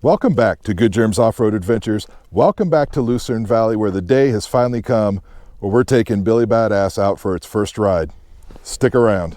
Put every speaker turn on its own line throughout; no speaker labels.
Welcome back to Good Germs Off-Road Adventures. Welcome back to Lucerne Valley, where the day has finally come where we're taking Billy Badass out for its first ride. Stick around.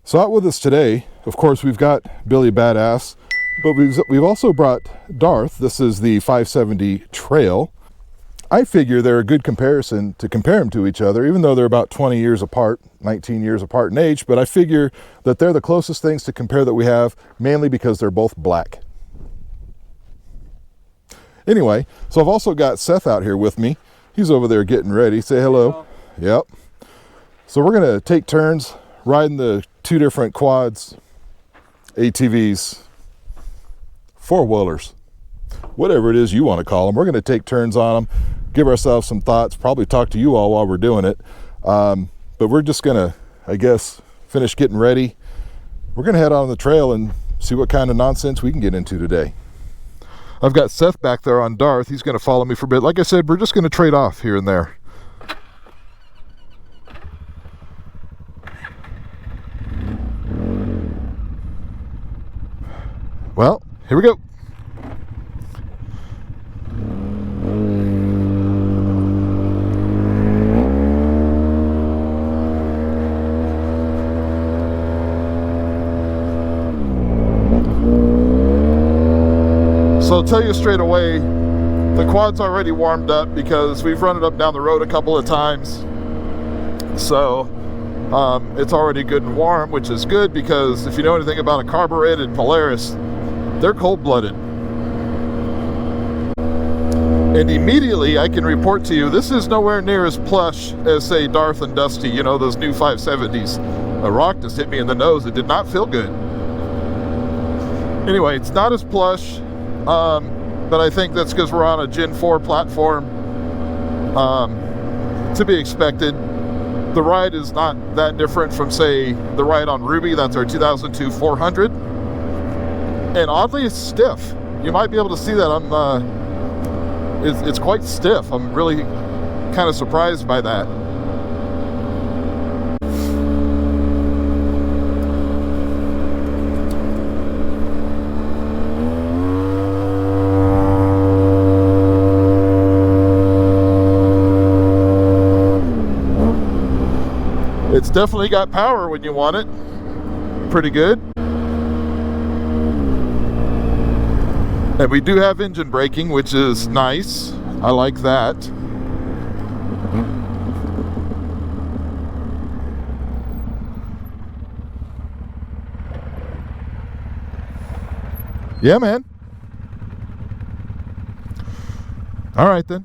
So out with us today, of course, we've got Billy Badass, but we've also brought Darth. This is the 570 Trail. I figure they're a good comparison to compare them to each other, even though they're about 20 years apart, 19 years apart in age, but I figure that they're the closest things to compare that we have, mainly because they're both black. Anyway, so I've also got Seth out here with me. He's over there getting ready. Say hello. Yep. So we're going to take turns riding the two different quads, ATVs, four-wheelers, whatever it is you want to call them. We're going to take turns on them, give ourselves some thoughts, probably talk to you all while we're doing it. But we're just going to, I guess, finish getting ready. We're going to head on the trail and see what kind of nonsense we can get into today. I've got Seth back there on Darth. He's going to follow me for a bit. Like I said, we're just going to trade off here and there. Well, here we go. So I'll tell you straight away, the quad's already warmed up because we've run it up down the road a couple of times. So it's already good and warm, which is good because if you know anything about a carbureted Polaris, they're cold-blooded. And immediately I can report to you, this is nowhere near as plush as, say, Darth and Dusty, you know, those new 570s. A rock just hit me in the nose. It did not feel good. Anyway, it's not as plush, but I think that's because we're on a Gen 4 platform. To be expected. The ride is not that different from, say, the ride on ROWDY. That's our 2002 400. And oddly, it's stiff. You might be able to see that. It's quite stiff. I'm really kind of surprised by that. It's definitely got power when you want it. Pretty good. And we do have engine braking, which is nice. I like that. Yeah, man. All right, then.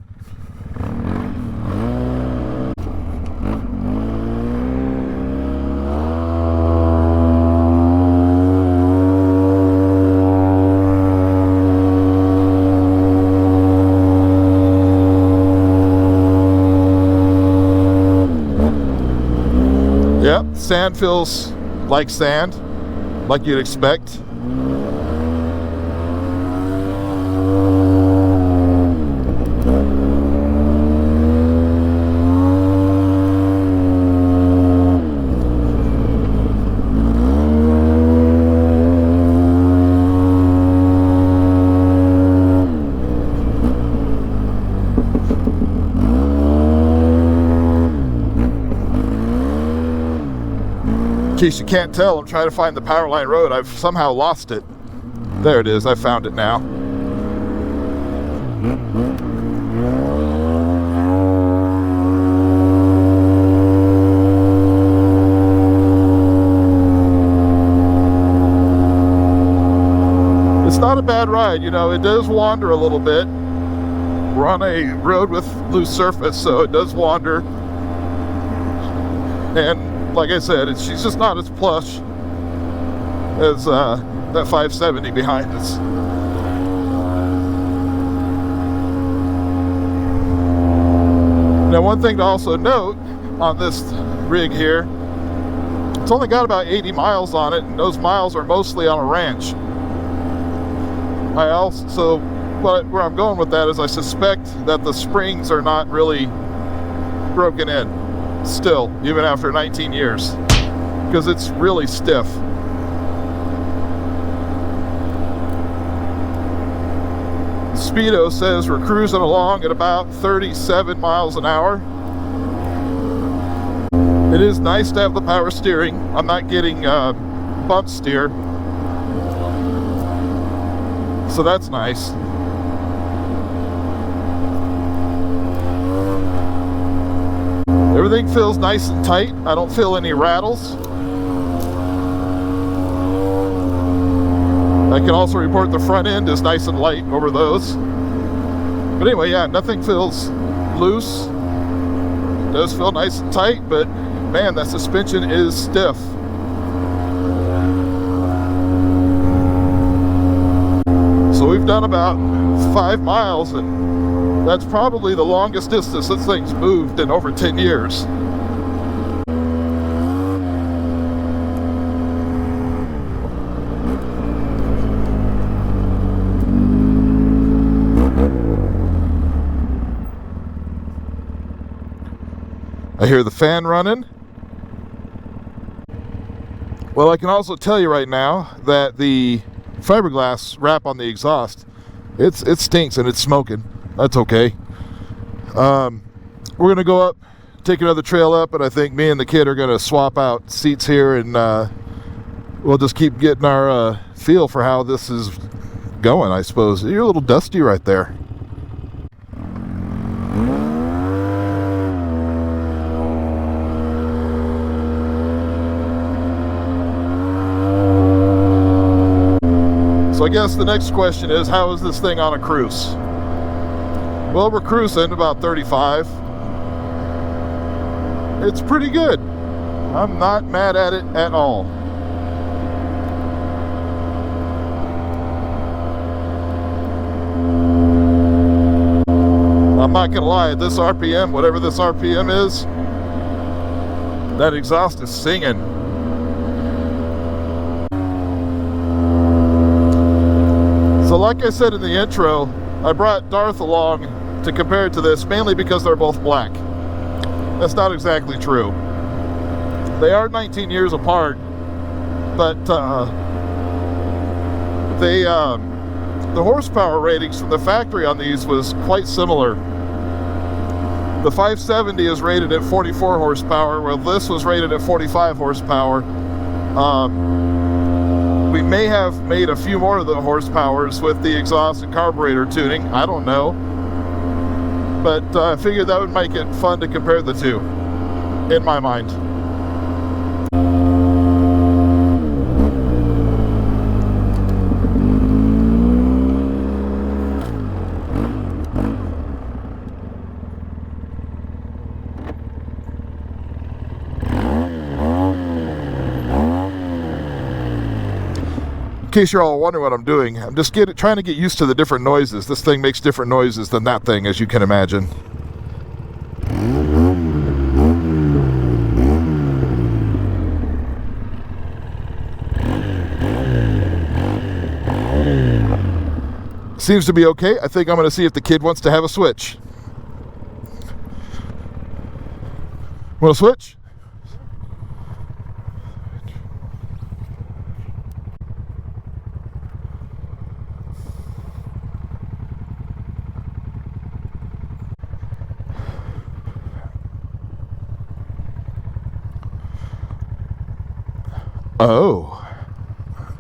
Yep, sand feels like sand, like you'd expect. In case you can't tell, I'm trying to find the power line road. I've somehow lost it. There it is. I found it now. It's not a bad ride, you know. It does wander a little bit. We're on a road with loose surface, so it does wander. And like I said, she's just not as plush as that 570 behind us. Now, one thing to also note on this rig here It's only got about 80 miles on it, and those miles are mostly on a ranch. Where I'm going with that is I suspect that the springs are not really broken in still, even after 19 years, because it's really stiff. Speedo says we're cruising along at about 37 miles an hour. It is nice to have the power steering. I'm not getting bump steer, so that's nice. Everything feels nice and tight. I don't feel any rattles. I can also report the front end is nice and light over those. But anyway, yeah, nothing feels loose. It does feel nice and tight, but man, that suspension is stiff. So we've done about 5 miles, and that's probably the longest distance this thing's moved in over 10 years. I hear the fan running. Well, I can also tell you right now that the fiberglass wrap on the exhaust, it stinks and it's smoking. That's okay. We're gonna go up, take another trail up, and I think me and the kid are gonna swap out seats here, and we'll just keep getting our feel for how this is going, I suppose. You're a little dusty right there. So I guess the next question is, how is this thing on a cruise? Well, we're cruising about 35. It's pretty good. I'm not mad at it at all. I'm not gonna lie, at this RPM, whatever this RPM is, that exhaust is singing. So like I said in the intro, I brought Darth along to compare it to this, mainly because they're both black. That's not exactly true. They are 19 years apart, but the horsepower ratings from the factory on these was quite similar. The 570 is rated at 44 horsepower, while this was rated at 45 horsepower. We may have made a few more of the horsepowers with the exhaust and carburetor tuning. I don't know. But I figured that would make it fun to compare the two, in my mind. In case you're all wondering what I'm doing, I'm just trying to get used to the different noises. This thing makes different noises than that thing, as you can imagine. Seems to be okay. I think I'm going to see if the kid wants to have a switch. Want to switch?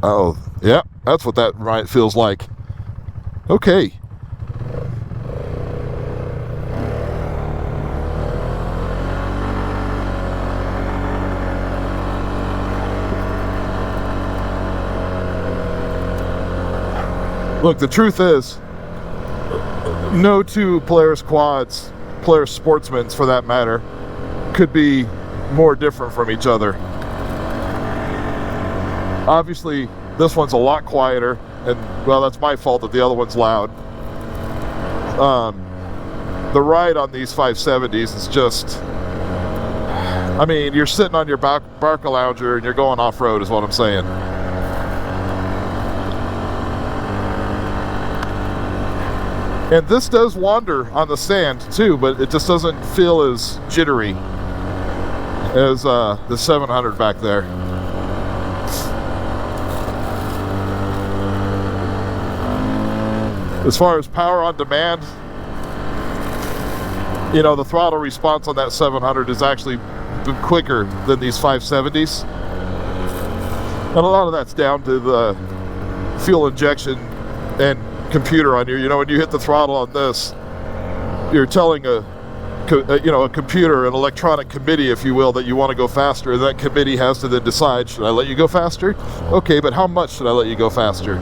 Oh, yeah, that's what that right feels like. Okay. Look, the truth is, no two Polaris quads, Polaris Sportsmans for that matter, could be more different from each other. Obviously, this one's a lot quieter, and well, that's my fault that the other one's loud. The ride on these 570s is just, I mean, you're sitting on your Barca Lounger and you're going off-road is what I'm saying. And this does wander on the sand too, but it just doesn't feel as jittery as the 700 back there. As far as power on demand, you know, the throttle response on that 700 is actually quicker than these 570s. And a lot of that's down to the fuel injection and computer on you know, when you hit the throttle on this, you're telling a computer, an electronic committee, if you will, that you want to go faster. And that committee has to then decide, should I let you go faster? Okay, but how much should I let you go faster?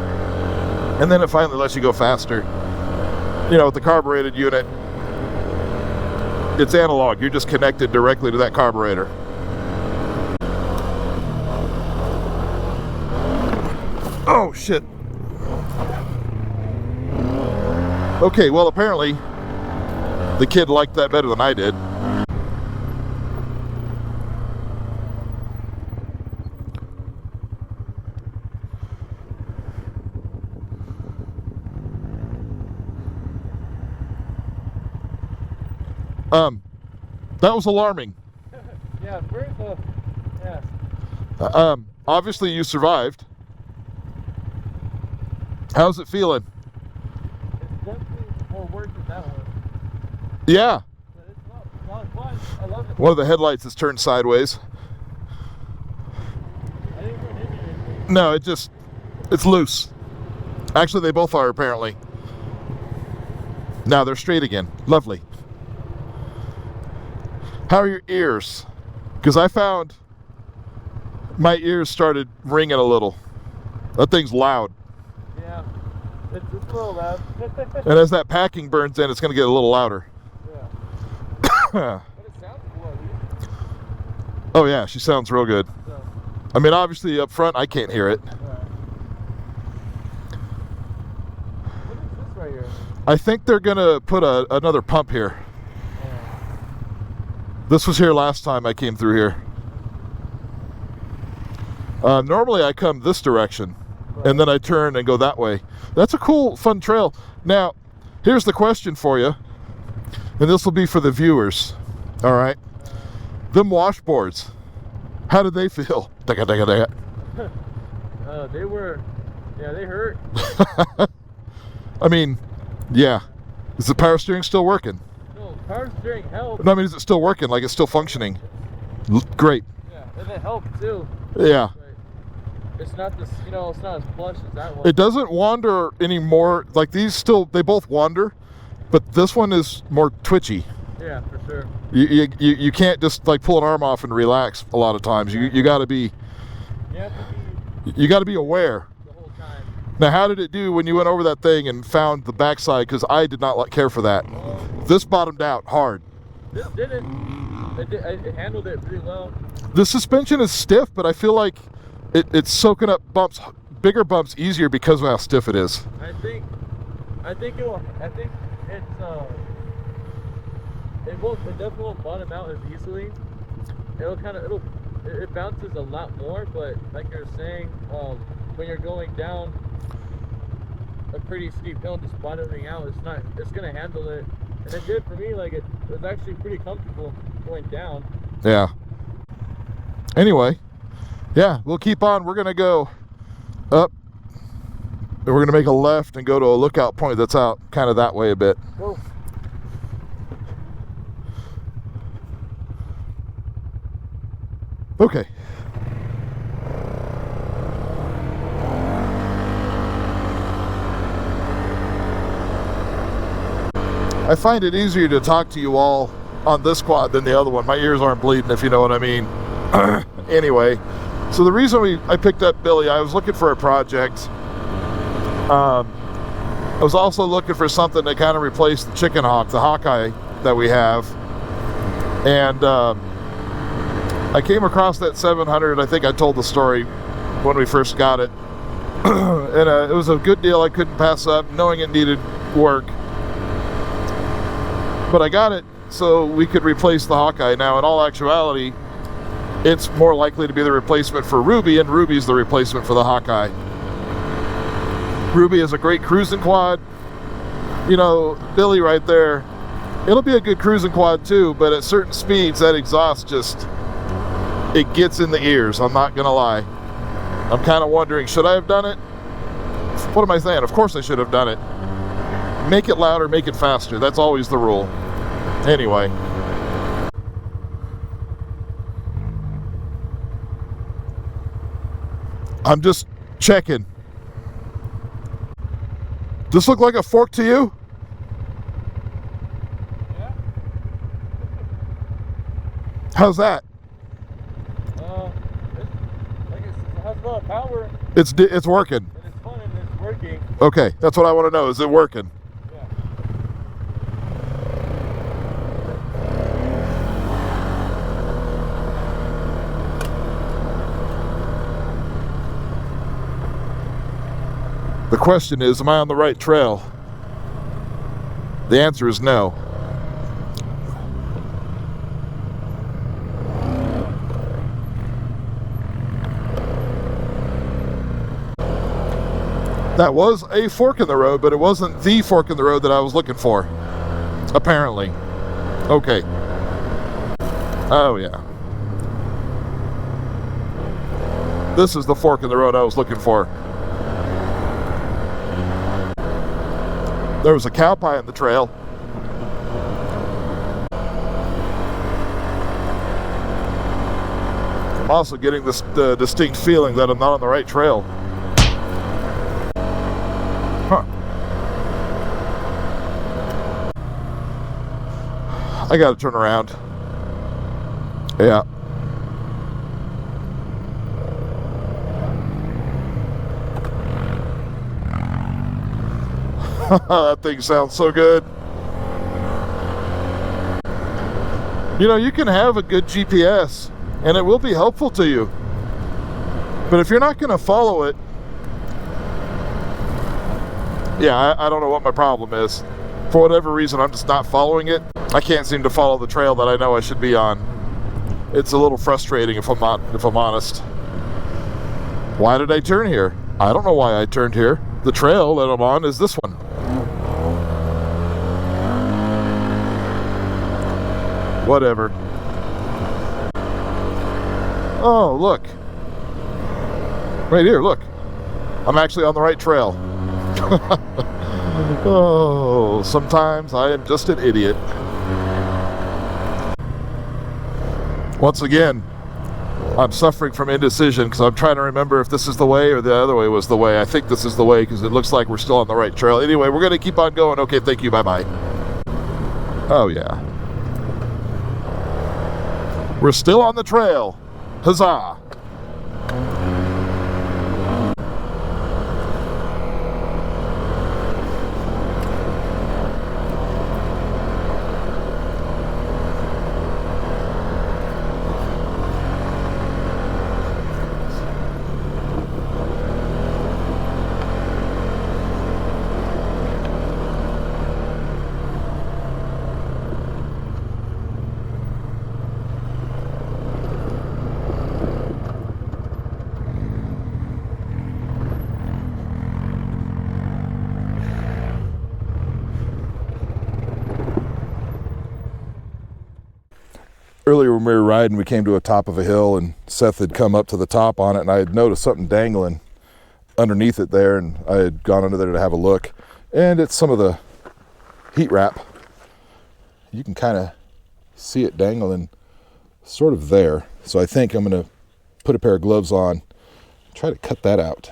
And then it finally lets you go faster. You know, with the carbureted unit, it's analog. You're just connected directly to that carburetor. Oh, shit. Okay, well, apparently the kid liked that better than I did. That was alarming.
Yeah, very close. Yeah.
Obviously you survived. How's it feeling?
It's definitely more work than that one.
Yeah.
But it's a lot of fun. I love it.
One of the headlights is turned sideways.
I didn't run into anything.
No, it's loose. Actually, they both are, apparently. Now they're straight again. Lovely. How are your ears? Because I found my ears started ringing a little. That thing's loud.
Yeah, it's a little loud.
And as that packing burns in, it's going to get a little louder.
Yeah. But it sounds cool, at least.
Oh yeah, she sounds real good.
So.
I mean, obviously up front, I can't hear it.
Right. What is this right here?
I think they're going to put another pump here. This was here last time I came through here. Normally I come this direction, and then I turn and go that way. That's a cool, fun trail. Now, here's the question for you, and this will be for the viewers. All right, them washboards, how did they feel?
They were, yeah, they hurt.
I mean, yeah. Is the power steering still working?
Power steering helps.
No, I mean, is it still working? Like it's still functioning? Great.
Yeah, and it helps too.
Yeah.
But it's not this, you know, it's not as plush as that one.
It doesn't wander anymore. Like these still, they both wander, but this one is more twitchy.
Yeah, for sure.
You can't just like pull an arm off and relax a lot of times. You got to be. You got to be aware.
The whole time.
Now, how did it do when you went over that thing and found the backside? Because I did not care for that. This bottomed out hard.
This didn't. It handled it pretty well.
The suspension is stiff, but I feel like it's soaking up bumps, bigger bumps, easier because of how stiff it is.
I think it will. I think it's it definitely won't bottom out as easily. It bounces a lot more, but like you're saying, when you're going down a pretty steep hill, just bottoming out, it's gonna handle it. And it did for me. Like it was actually pretty comfortable going down.
Yeah. Anyway, yeah, we'll keep on. We're gonna go up, and we're gonna make a left and go to a lookout point that's out kind of that way a bit.
Whoa.
Okay. I find it easier to talk to you all on this quad than the other one. My ears aren't bleeding, if you know what I mean. Anyway, so the reason I picked up Billy, I was looking for a project. I was also looking for something to kind of replace the Chicken Hawk, the Hawkeye that we have. And I came across that 700. I think I told the story when we first got it. And it was a good deal I couldn't pass up, knowing it needed work. But I got it so we could replace the Hawkeye. Now, in all actuality, it's more likely to be the replacement for Ruby, and Ruby's the replacement for the Hawkeye. Ruby is a great cruising quad. You know, Billy right there, it'll be a good cruising quad too, but at certain speeds that exhaust just, it gets in the ears, I'm not gonna lie. I'm kind of wondering, should I have done it? What am I saying? Of course I should have done it. Make it louder, make it faster. That's always the rule. Anyway. I'm just checking. Does this look like a fork to you?
Yeah.
How's that?
It has a lot of power.
It's working.
And it's fun and it's working.
Okay, that's what I want to know. Is it working?
Yeah.
The question is, am I on the right trail? The answer is no. That was a fork in the road, but it wasn't the fork in the road that I was looking for. Apparently. Okay. Oh, yeah. This is the fork in the road I was looking for. There was a cow pie in the trail. I'm also getting this distinct feeling that I'm not on the right trail. Huh. I gotta turn around. Yeah. That thing sounds so good. You know, you can have a good GPS and it will be helpful to you. But if you're not going to follow it, yeah, I don't know what my problem is. For whatever reason, I'm just not following it. I can't seem to follow the trail that I know I should be on. It's a little frustrating if I'm honest. Why did I turn here? I don't know why I turned here. The trail that I'm on is this one. Whatever. Oh, look. Right here, look. I'm actually on the right trail. Oh, sometimes I am just an idiot. Once again, I'm suffering from indecision because I'm trying to remember if this is the way or the other way was the way. I think this is the way because it looks like we're still on the right trail. Anyway, we're going to keep on going. Okay, thank you. Bye-bye. Oh, yeah. We're still on the trail. Huzzah! Earlier when we were riding, we came to a top of a hill and Seth had come up to the top on it and I had noticed something dangling underneath it there, and I had gone under there to have a look, and it's some of the heat wrap. You can kind of see it dangling sort of there. So I think I'm going to put a pair of gloves on, try to cut that out.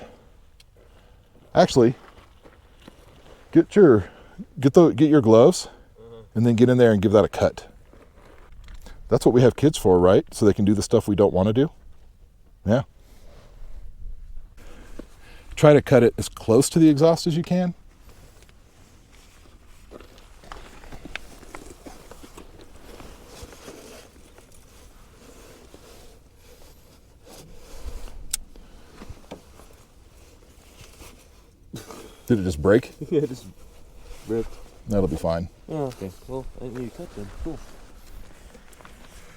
Actually, get your gloves and then get in there and give that a cut. That's what we have kids for, right? So they can do the stuff we don't want to do. Yeah. Try to cut it as close to the exhaust as you can. Did it just break?
Yeah, it just ripped. That'll be fine.
That'll be fine.
Oh, okay. Well, I didn't need to cut then. Cool. All right,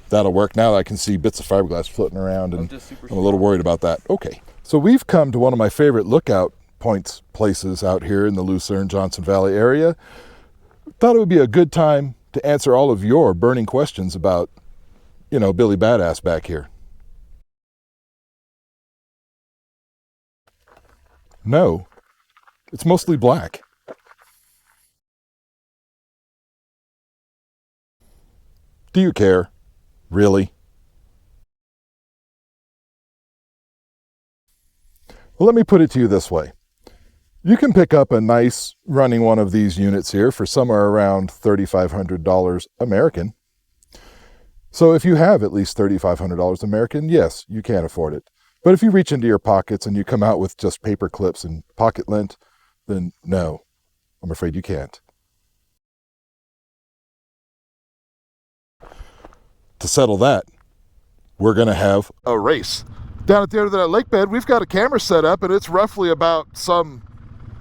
That'll work. Now I can see bits of fiberglass floating around, and
just super
I'm a little worried about that. Okay. So we've come to one of my favorite lookout points places out here in the Lucerne Johnson Valley area. Thought it would be a good time to answer all of your burning questions about, Billy Badass back here. No, it's mostly black. Do you care? Really? Well, let me put it to you this way. You can pick up a nice running one of these units here for somewhere around $3,500 American. So if you have at least $3,500 American, yes, you can afford it. But if you reach into your pockets and you come out with just paper clips and pocket lint, then no, I'm afraid you can't. To settle that, we're going to have a race. Down at the end of that lake bed, we've got a camera set up, and it's roughly about some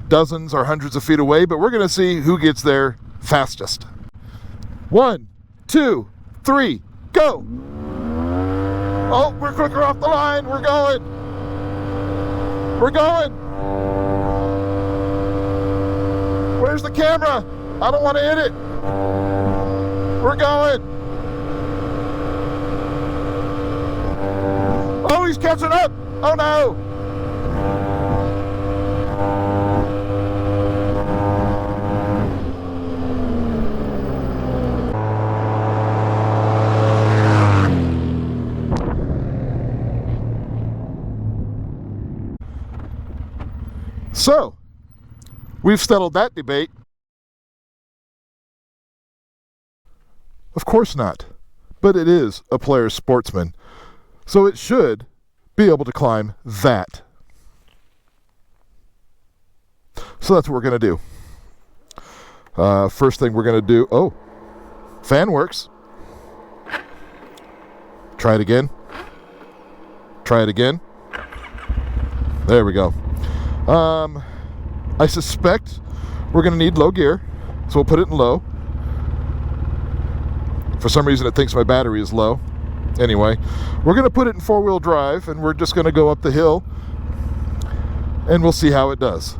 dozens or hundreds of feet away, but we're going to see who gets there fastest. 1, 2, 3, go! Oh, we're quicker off the line. We're going. We're going. Where's the camera? I don't want to hit it. We're going. Oh, he's catching up. Oh, no. So, we've settled that debate. Of course not, but it is a Polaris Sportsman, so it should be able to climb that. So that's what we're going to do. First thing we're going to do, oh, fan works. Try it again. Try it again. There we go. I suspect we're going to need low gear, so we'll put it in low. For some reason it thinks my battery is low. Anyway, we're going to put it in four-wheel drive, and we're just going to go up the hill, and we'll see how it does.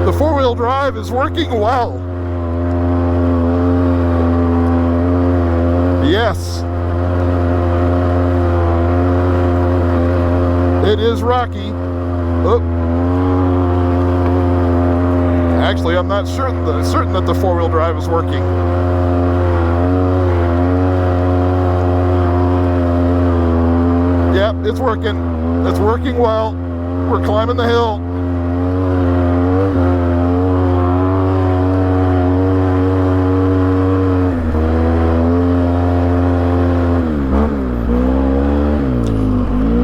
The four-wheel drive is working well. Yes. It is rocky. Oh. Actually, I'm not certain that the four-wheel drive is working. Yep, it's working. It's working well. We're climbing the hill.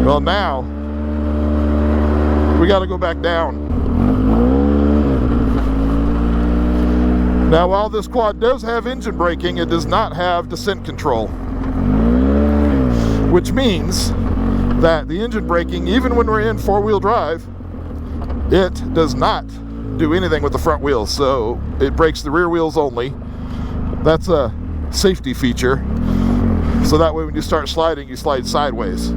Well, now we got to go back down. Now, while this quad does have engine braking, it does not have descent control, which means that the engine braking, even when we're in four-wheel drive, it does not do anything with the front wheels, so it brakes the rear wheels only. That's a safety feature, so that way when you start sliding, you slide sideways.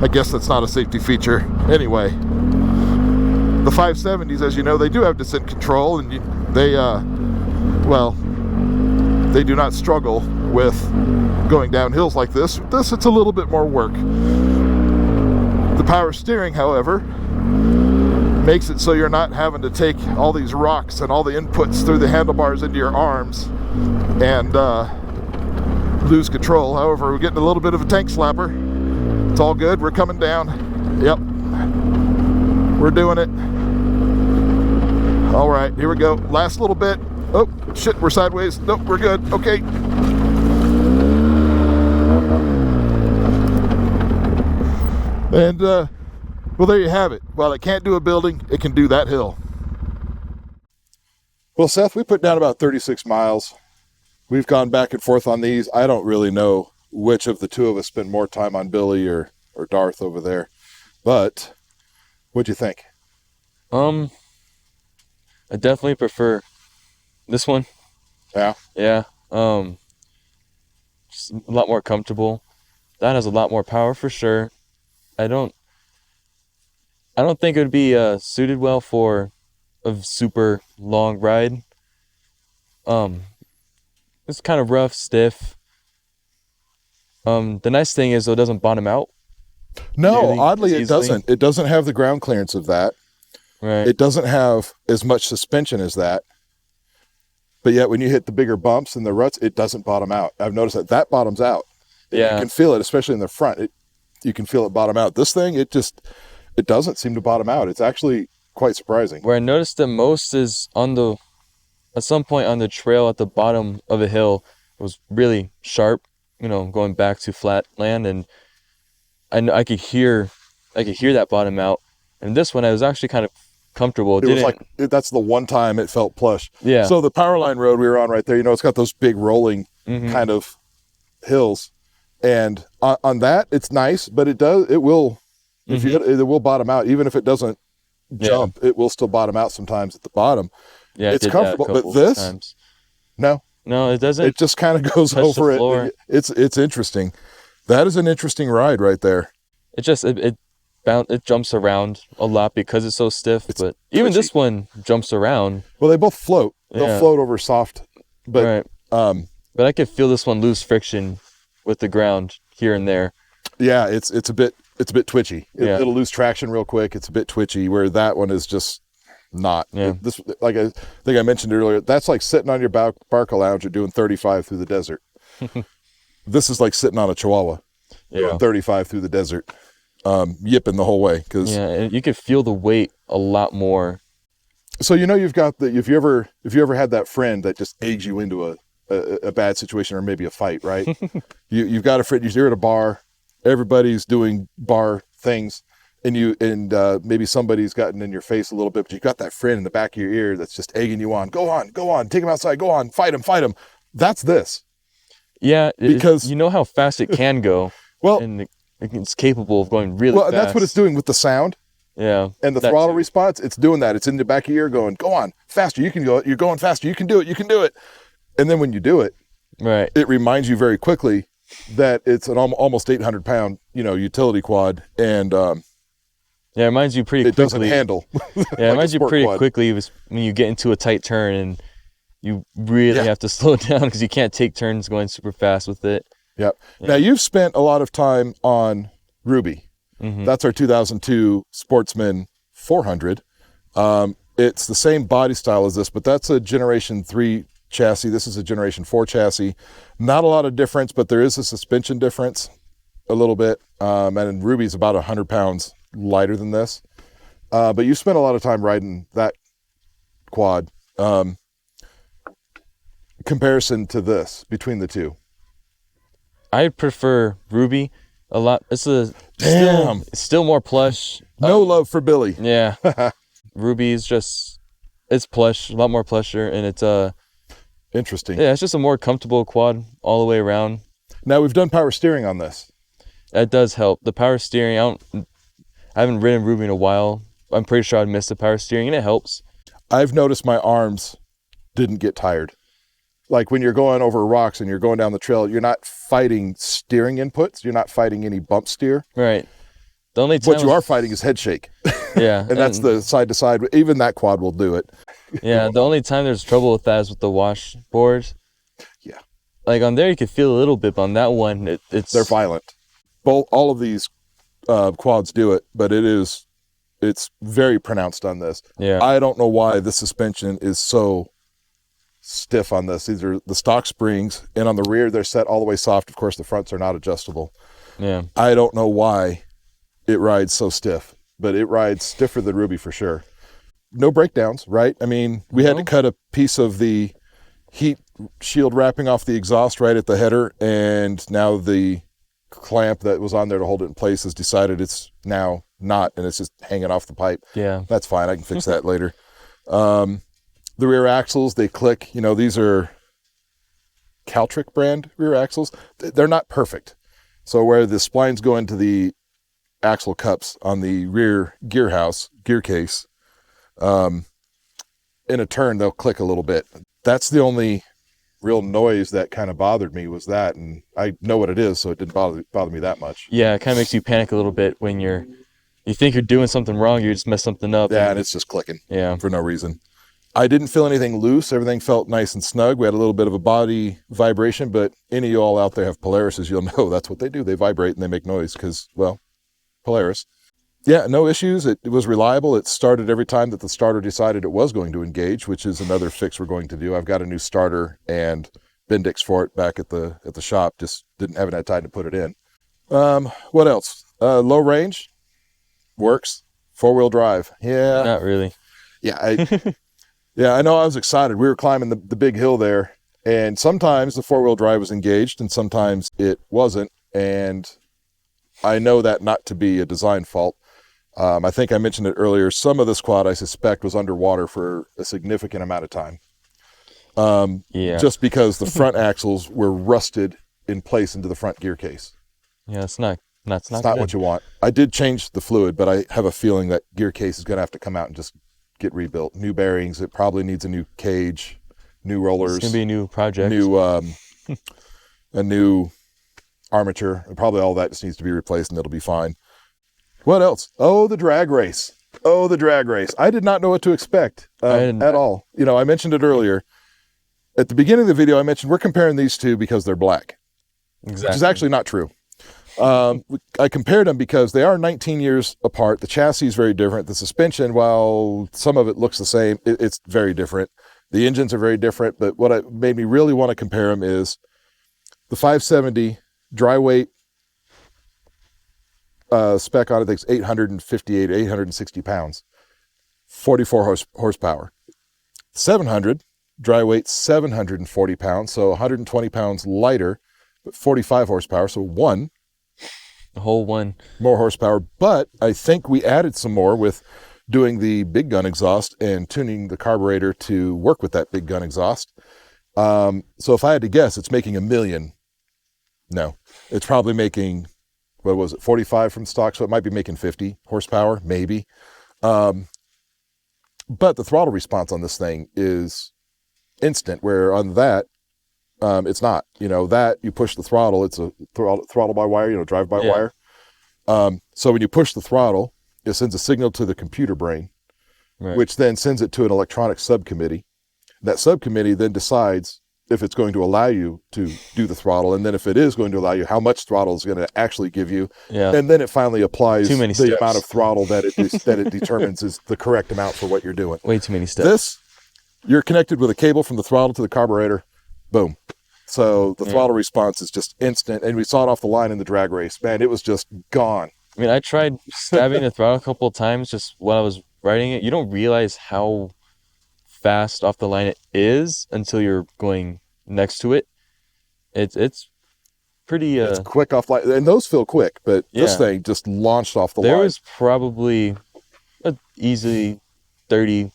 I guess that's not a safety feature. Anyway, the 570s, as you know, they do have descent control, and they do not struggle with going down hills like this. With this, it's a little bit more work. The power steering, however, makes it so you're not having to take all these rocks and all the inputs through the handlebars into your arms and lose control. However, we're getting a little bit of a tank slapper. It's all good. We're coming down. Yep. We're doing it. All right, here we go. Last little bit. Oh, shit, we're sideways. Nope, we're good. Okay. And, well, there you have it. While it can't do a building, it can do that hill. Well, Seth, we put down about 36 miles. We've gone back and forth on these. I don't really know which of the two of us spent more time on Billy or Darth over there. But what'd you think?
I definitely prefer this one.
Yeah.
Yeah. Just a lot more comfortable. That has a lot more power for sure. I don't I don't think it would be suited well for a super long ride. Um, it's kind of rough, stiff. The nice thing is though it doesn't bottom out
No,
nearly as
oddly, it
easily.
doesn't. It doesn't have the ground clearance of that.
Right.
It doesn't have as much suspension as that. But yet, when you hit the bigger bumps and the ruts, it doesn't bottom out. I've noticed that bottoms out. You
Yeah.
can feel it, especially in the front. You can feel it bottom out. This thing, it doesn't seem to bottom out. It's actually quite surprising.
Where I noticed it most is at some point on the trail at the bottom of a hill. It was really sharp, going back to flat land, and I could hear that bottom out. And this one I was actually kind of comfortable.
It was like, that's the one time it felt plush.
Yeah.
So the Powerline Road we were on right there, it's got those big rolling kind of hills. And on that, it's nice, but it will, if you hit it will bottom out. Even if it doesn't jump, it will still bottom out sometimes at the bottom.
Yeah,
it's comfortable, but this,
times.
No,
it doesn't.
It just kind of goes over it. It's interesting. That is an interesting ride right there.
It just it jumps around a lot because it's so stiff. But even this one jumps around.
Well, they both float. They'll float over soft, but
right. But I could feel this one lose friction with the ground here and there.
Yeah, it's a bit twitchy.
Yeah.
It'll lose traction real quick. It's a bit twitchy. Where that one is just not.
Yeah.
This, like I think I mentioned earlier, that's like sitting on your Barca Lounger doing 35 through the desert. This is like sitting on a Chihuahua, doing 35 through the desert, yipping the whole way.
And you could feel the weight a lot more.
So you've got if you ever had that friend that just eggs you into a bad situation or maybe a fight, right? You've got a friend. You're at a bar, everybody's doing bar things. And maybe somebody's gotten in your face a little bit, but you've got that friend in the back of your ear that's just egging you on. Go on, take him outside, go on, fight him. That's this.
Yeah,
because
you know how fast it can go.
Well,
and it's capable of going really fast.
Well, and that's what it's doing with the sound.
Yeah.
And the throttle response, it's doing that. It's in the back of your ear going, go on, faster, you can go. You're going faster, you can do it. And then when you do it,
right,
it reminds you very quickly that it's an almost 800-pound, utility quad, and
it reminds you pretty quickly.
It doesn't handle.
Yeah, it reminds you pretty quickly when you get into a tight turn and you really have to slow it down because you can't take turns going super fast with it.
Yep. Yeah. Now, you've spent a lot of time on Ruby. Mm-hmm. That's our 2002 Sportsman 400. It's the same body style as this, but that's a Generation 3 chassis. This is a Generation 4 chassis. Not a lot of difference, but there is a suspension difference a little bit. And Ruby's about 100 pounds lighter than this. But you spent a lot of time riding that quad. Comparison to this, between the two.
I prefer Ruby a lot. It's still more plush.
No love for Billy.
Yeah. Ruby is it's plush, a lot more plusher, and it's
interesting.
Yeah, it's just a more comfortable quad all the way around.
Now, we've done power steering on this.
That does help. The power steering, I haven't ridden Ruby in a while. I'm pretty sure I'd miss the power steering, and it helps.
I've noticed my arms didn't get tired. Like when you're going over rocks and you're going down the trail, you're not fighting steering inputs. You're not fighting any bump steer.
Right. The only time
what you are fighting is head shake.
Yeah.
And that's the side to side. Even that quad will do it.
Yeah. The only time there's trouble with that is with the washboards.
Yeah.
Like on there, you could feel a little bit, but on that one,
they're violent. All of these quads do it, but it's very pronounced on this.
Yeah.
I don't know why the suspension is so stiff on this. These are the stock springs, and on the rear they're set all the way soft. Of course, the fronts are not adjustable.
Yeah.
I don't know why it rides so stiff, but it rides stiffer than Ruby for sure. No breakdowns, right? I mean, we had to cut a piece of the heat shield wrapping off the exhaust right at the header, and now the clamp that was on there to hold it in place has decided it's now not, and it's just hanging off the pipe.
Yeah.
That's fine. I can fix that later. The rear axles, they click. These are Caltric brand rear axles. They're not perfect. So where the splines go into the axle cups on the rear gear case, in a turn, they'll click a little bit. That's the only real noise that kind of bothered me was that. And I know what it is, so it didn't bother me that much.
Yeah, it kind of makes you panic a little bit when you think you're doing something wrong, you just mess something up.
Yeah, and it's just clicking
Yeah.
for no reason. I didn't feel anything loose. Everything felt nice and snug. We had a little bit of a body vibration, but any of you all out there have Polarises, you'll know that's what they do. They vibrate and they make noise because, well, Polaris. Yeah, no issues. It was reliable. It started every time that the starter decided it was going to engage, which is another fix we're going to do. I've got a new starter and Bendix for it back at the shop. Just haven't had time to put it in. What else? Low range works. 4-wheel drive. Yeah.
Not really.
Yeah. Yeah, I know. I was excited. We were climbing the big hill there, and sometimes the 4-wheel drive was engaged and sometimes it wasn't. And I know that not to be a design fault. I think I mentioned it earlier. Some of this quad, I suspect, was underwater for a significant amount of time.
Yeah.
Just because the front axles were rusted in place into the front gear case.
Yeah, it's not
It's not what you want. I did change the fluid, but I have a feeling that gear case is going to have to come out and just get rebuilt. New bearings. It probably needs a new cage, new rollers.
It's gonna be a new project.
A new armature. And probably all that just needs to be replaced, and it'll be fine. What else? Oh, the drag race. I did not know what to expect at all. You know, I mentioned it earlier. At the beginning of the video, I mentioned we're comparing these two because they're black.
Exactly.
Which is actually not true. I compared them because they are 19 years apart. The chassis is very different. The suspension, while some of it looks the same, it's very different. The engines are very different. But what made me really want to compare them is the 570 dry weight spec on it. I think it's 860 pounds, 44 horsepower. 700 dry weight, 740 pounds, so 120 pounds lighter, but 45 horsepower. So
a whole one
more horsepower, but I think we added some more with doing the big gun exhaust and tuning the carburetor to work with that big gun exhaust. So if I had to guess, it's making 1 million. No, it's probably making, 45 from stock, so it might be making 50 horsepower, maybe. But the throttle response on this thing is instant, where on that, it's not. You know, that you push the throttle, it's a throttle by wire, drive by wire. So when you push the throttle, it sends a signal to the computer brain,
right,
which then sends it to an electronic subcommittee. That subcommittee then decides if it's going to allow you to do the throttle, and then if it is going to allow you, how much throttle is going to actually give you.
Yeah.
And then it finally applies
Too many
the
steps.
amount of throttle that it determines is the correct amount for what you're doing.
Way too many steps.
This, you're connected with a cable from the throttle to the carburetor. Boom. So the throttle response is just instant. And we saw it off the line in the drag race. Man, it was just gone.
I mean, I tried stabbing the throttle a couple of times just while I was riding it. You don't realize how fast off the line it is until you're going next to it. It's pretty
It's quick off line. And those feel quick, but this thing just launched off the line.
There was probably an easy 30,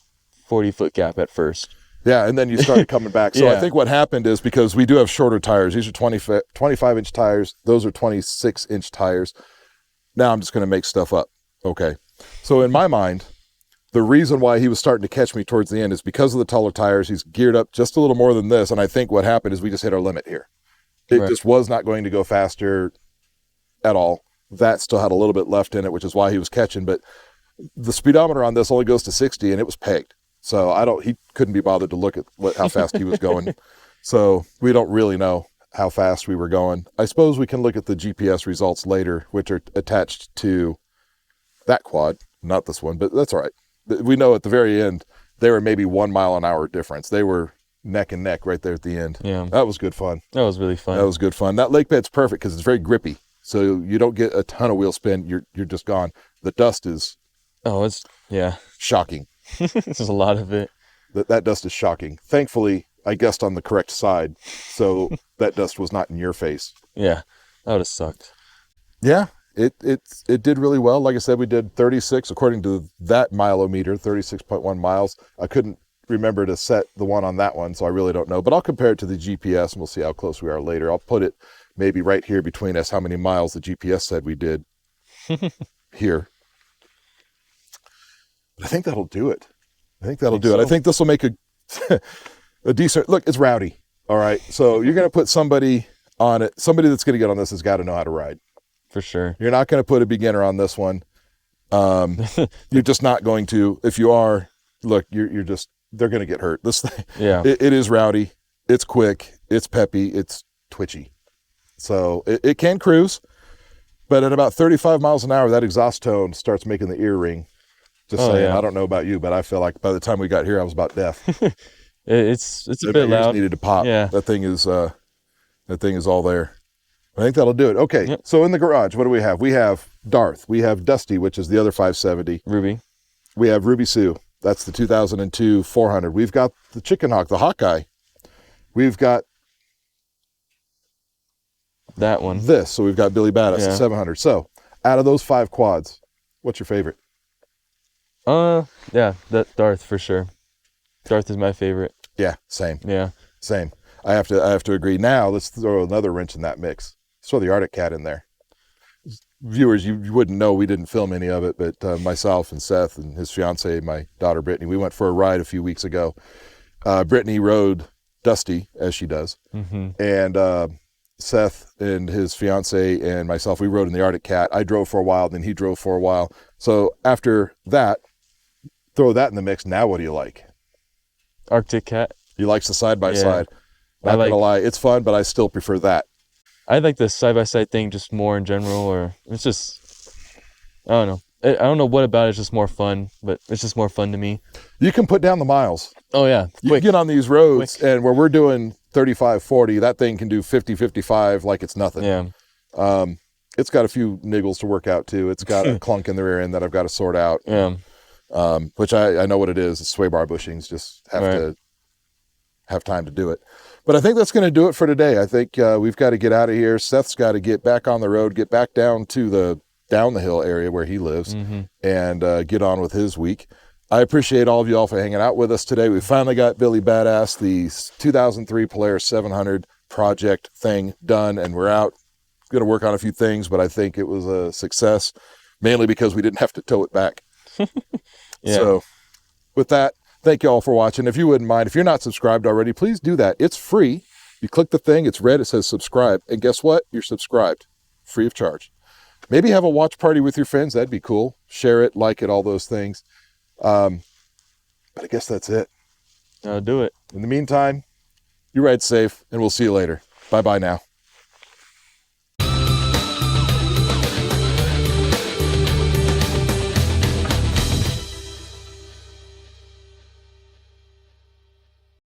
40 foot gap at first.
Yeah, and then you started coming back. So I
Yeah.
think what happened is, because we do have shorter tires, these are 25-inch tires, those are 26-inch tires. Now I'm just going to make stuff up. Okay. So in my mind, the reason why he was starting to catch me towards the end is because of the taller tires. He's geared up just a little more than this, and I think what happened is we just hit our limit here. It
Right.
just was not going to go faster at all. That still had a little bit left in it, which is why he was catching. But the speedometer on this only goes to 60, and it was pegged. So he couldn't be bothered to look at how fast he was going. So we don't really know how fast we were going. I suppose we can look at the GPS results later, which are attached to that quad, not this one, but that's all right. We know at the very end, they were maybe 1 mile an hour difference. They were neck and neck right there at the end.
Yeah.
That was good fun.
That was really fun.
That was good fun. That lake bed's perfect because it's very grippy. So you don't get a ton of wheel spin. You're just gone. The dust is shocking.
There's a lot of it.
That dust is shocking. Thankfully, I guessed on the correct side, so that dust was not in your face.
Yeah, that would have sucked.
Yeah, it did really well. Like I said, we did 36, according to that mileometer, 36.1 miles. I couldn't remember to set the one on that one, so I really don't know. But I'll compare it to the GPS, and we'll see how close we are later. I'll put it maybe right here between us, how many miles the GPS said we did here. But I think that'll do it. I think that'll do it. I think this will make a decent look. It's rowdy. All right. So you're going to put somebody on it. Somebody that's going to get on this has got to know how to ride.
For sure.
You're not going to put a beginner on this one. You're just not going to. If you are, look, you're just, they're going to get hurt. This thing,
Yeah.
it is rowdy. It's quick. It's peppy. It's twitchy. So it can cruise, but at about 35 miles an hour, that exhaust tone starts making the ear ring. Just saying.
Yeah.
I don't know about you, but I feel like by the time we got here, I was about deaf.
It's a
My
bit
ears
loud.
needed to pop.
Yeah.
That thing is all there. I think that'll do it. Okay.
Yep.
So in the garage, what do we have? We have Darth. We have Dusty, which is the other 570.
Ruby.
We have Ruby Sue. That's the 2002 400. We've got the Chicken Hawk, the Hawkeye. We've got
That one.
this. So we've got Billy Badass,
Yeah.
the 700. So out of those 5 quads, what's your favorite?
Yeah, that Darth for sure. Darth is my favorite.
Yeah, same.
Yeah.
Same. I have to agree. Now let's throw another wrench in that mix. Let's throw the Arctic Cat in there. Viewers, you wouldn't know, we didn't film any of it, but myself and Seth and his fiance, my daughter Brittany, we went for a ride a few weeks ago. Brittany rode Dusty, as she does, and Seth and his fiance and myself, we rode in the Arctic Cat. I drove for a while, then he drove for a while. So after that, throw that in the mix. Now what do you like?
Arctic Cat.
He likes the side-by-side.
I
Not
like-
gonna lie, it's fun, but I still prefer that.
I like the side-by-side thing just more in general, or it's just, I don't know. I don't know what about it. It's just more fun, but it's just more fun to me.
You can put down the miles.
Oh, yeah.
You
Quick.
get on these roads, and where we're doing 35, 40, that thing can do 50, 55 like it's nothing.
Yeah.
It's got a few niggles to work out, too. It's got a clunk in the rear end that I've got to sort out,
Yeah.
which I know what it is. It's sway bar bushings. Just have
Right.
to have time to do it. But I think that's going to do it for today. I think we've got to get out of here. Seth's got to get back on the road, get back down to the hill area where he lives, and get on with his week. I appreciate all of you all for hanging out with us today. We finally got Billy Badass, the 2003 Polaris 700 project thing done, and we're out. Going to work on a few things, but I think it was a success, mainly because we didn't have to tow it back.
Yeah.
So with that, thank you all for watching. If you wouldn't mind, if you're not subscribed already, please do that. It's free. You click the thing, it's red, it says subscribe. And guess what? You're subscribed, free of charge. Maybe have a watch party with your friends. That'd be cool. Share it, like it, all those things. But I guess that's it.
I'll do it.
In the meantime, you ride safe, and we'll see you later. Bye-bye now.